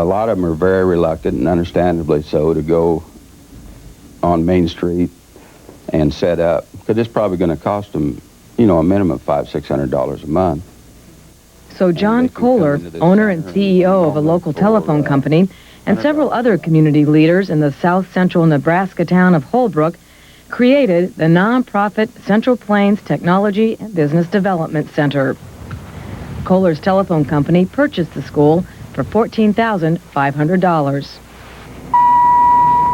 a lot of them are very reluctant, and understandably so, to go on Main Street and set up, because it's probably going to cost them, a minimum of $500-600 a month. So John Kohler, owner and CEO of a local telephone company, and several other community leaders in the south-central Nebraska town of Holbrook created the nonprofit Central Plains Technology and Business Development Center. Kohler's telephone company purchased the school for $14,500.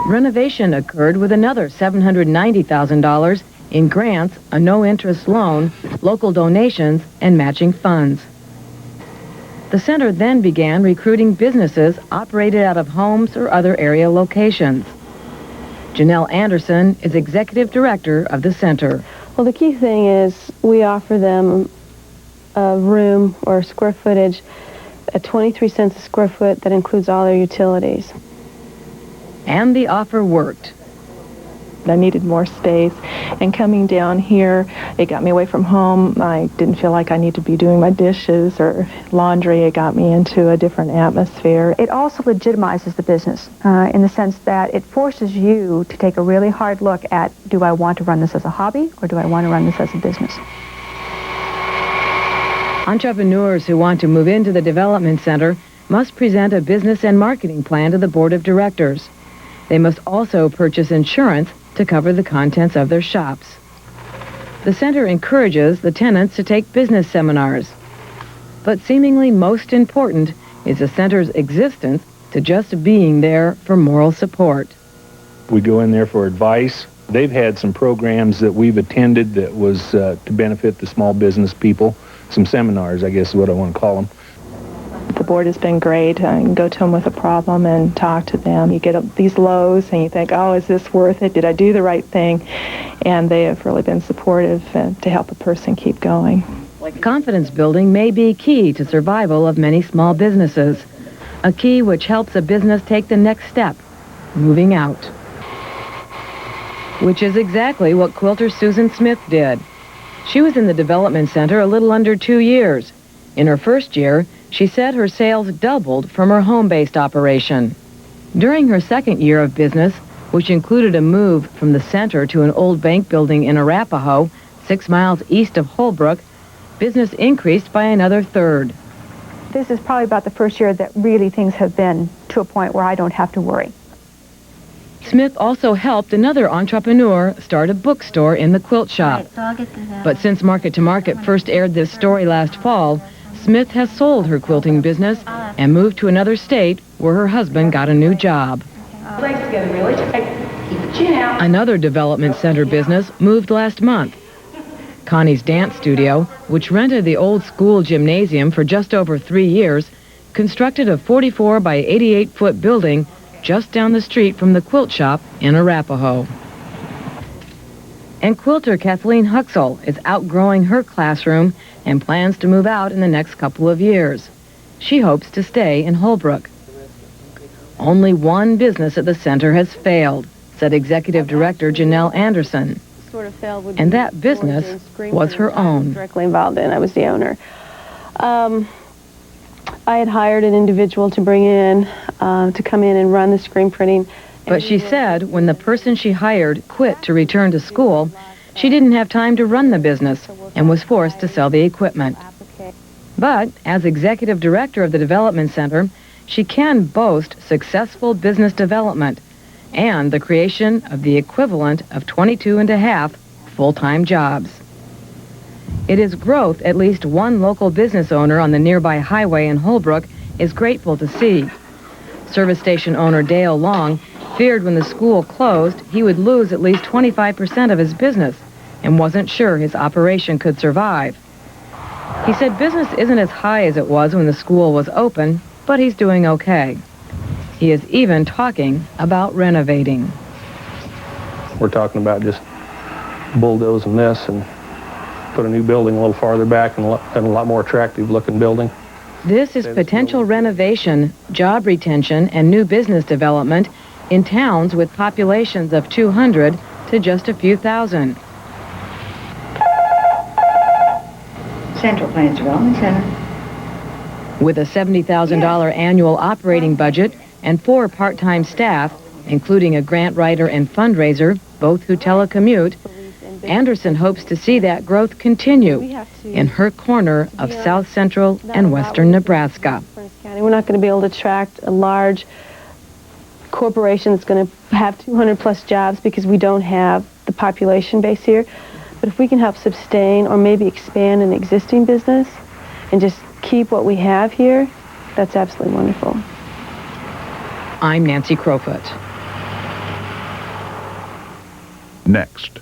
Renovation occurred with another $790,000 in grants, a no-interest loan, local donations, and matching funds. The center then began recruiting businesses operated out of homes or other area locations. Janelle Anderson is executive director of the center. Well, the key thing is we offer them a room or square footage at 23 cents a square foot that includes all their utilities. And the offer worked. I needed more space, and coming down here, it got me away from home. I didn't feel like I needed to be doing my dishes or laundry. It got me into a different atmosphere. It also legitimizes the business in the sense that it forces you to take a really hard look at, do I want to run this as a hobby or do I want to run this as a business? Entrepreneurs who want to move into the development center must present a business and marketing plan to the board of directors. They must also purchase insurance to cover the contents of their shops. The center encourages the tenants to take business seminars. But seemingly most important is the center's existence to just being there for moral support. We go in there for advice. They've had some programs that we've attended that was to benefit the small business people. Some seminars, I guess is what I want to call them. The board has been great. I can go to them with a problem and talk to them. You get these lows and you think, oh, is this worth it? Did I do the right thing? And they have really been supportive to help a person keep going. Confidence building may be key to survival of many small businesses, a key which helps a business take the next step, moving out. Which is exactly what quilter Susan Smith did. She was in the development center a little under 2 years. In her first year, she said her sales doubled from her home-based operation. During her second year of business, which included a move from the center to an old bank building in Arapahoe, 6 miles east of Holbrook, business increased by another third. This is probably about the first year that really things have been to a point where I don't have to worry. Smith also helped another entrepreneur start a bookstore in the quilt shop. But since Market to Market first aired this story last fall, Smith has sold her quilting business and moved to another state where her husband got a new job. Legs together really tight. Keep the chin out. Another development center business moved last month. Connie's Dance Studio, which rented the old school gymnasium for just over 3 years, constructed a 44 by 88-foot building just down the street from the quilt shop in Arapahoe. And quilter Kathleen Huxell is outgrowing her classroom and plans to move out in the next couple of years. She hopes to stay in Holbrook. Only one business at the center has failed, said Executive Director Janelle Anderson. And that business was her own. Directly involved in. I was the owner. I had hired an individual to bring in, to come in and run the screen printing. But she said when the person she hired quit to return to school, she didn't have time to run the business and was forced to sell the equipment. But as executive director of the development center, she can boast successful business development and the creation of the equivalent of 22.5 full-time jobs. It is growth at least one local business owner on the nearby highway in Holbrook is grateful to see. Service station owner Dale Long feared when the school closed he would lose at least 25% of his business and wasn't sure his operation could survive. He said business isn't as high as it was when the school was open, but he's doing okay. He is even talking about renovating. We're talking about just bulldozing this and put a new building a little farther back and a lot more attractive looking building. This is potential renovation, job retention, and new business development in towns with populations of 200 to just a few thousand. Central Plains Development Center. With a $70,000 annual operating budget and 4 part-time staff, including a grant writer and fundraiser, both who telecommute, Anderson hopes to see that growth continue in her corner of South Central and Western Nebraska. We're not going to be able to attract a large corporation that's going to have 200 plus jobs because we don't have the population base here. But if we can help sustain or maybe expand an existing business and just keep what we have here, that's absolutely wonderful. I'm Nancy Crowfoot. Next,